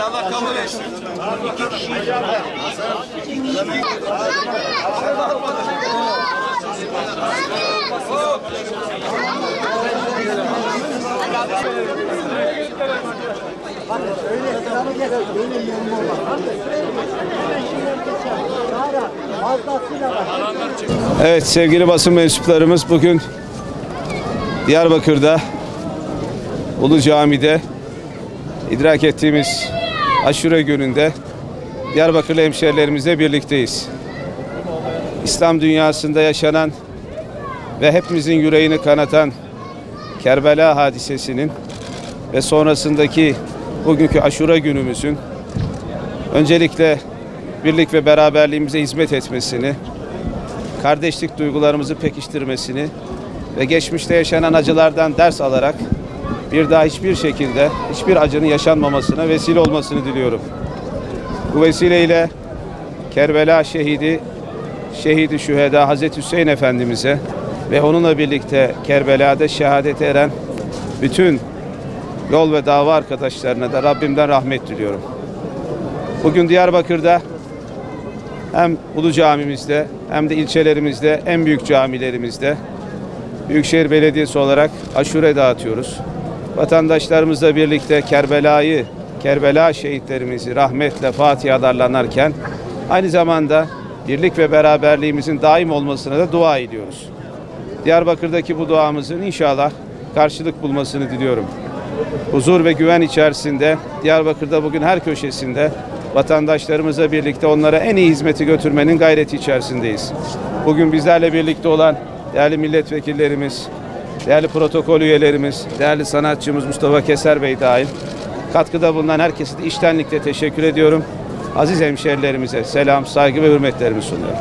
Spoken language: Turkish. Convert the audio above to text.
Allah kabul etsin. Evet sevgili basın mensuplarımız, bugün Diyarbakır'da Ulu Cami'de idrak ettiğimiz Aşure gününde Diyarbakırlı hemşehrilerimizle birlikteyiz. İslam dünyasında yaşanan ve hepimizin yüreğini kanatan Kerbela hadisesinin ve sonrasındaki bugünkü Aşure günümüzün öncelikle birlik ve beraberliğimize hizmet etmesini, kardeşlik duygularımızı pekiştirmesini ve geçmişte yaşanan acılardan ders alarak bir daha hiçbir şekilde hiçbir acının yaşanmamasına vesile olmasını diliyorum. Bu vesileyle Kerbela şehidi şüheda Hazreti Hüseyin Efendimiz'e ve onunla birlikte Kerbela'da şehadete eren bütün yol ve dava arkadaşlarına da Rabbimden rahmet diliyorum. Bugün Diyarbakır'da hem Ulu Camimizde hem de ilçelerimizde, en büyük camilerimizde Büyükşehir Belediyesi olarak aşure dağıtıyoruz. Vatandaşlarımızla birlikte Kerbela şehitlerimizi rahmetle fatihalarla anarken aynı zamanda birlik ve beraberliğimizin daim olmasına da dua ediyoruz. Diyarbakır'daki bu duamızın inşallah karşılık bulmasını diliyorum. Huzur ve güven içerisinde Diyarbakır'da bugün her köşesinde vatandaşlarımızla birlikte onlara en iyi hizmeti götürmenin gayreti içerisindeyiz. Bugün bizlerle birlikte olan değerli milletvekillerimiz, değerli protokol üyelerimiz, değerli sanatçımız Mustafa Keser Bey dahil katkıda bulunan herkese de içtenlikle teşekkür ediyorum. Aziz hemşehrilerimize selam, saygı ve hürmetlerimi sunuyorum.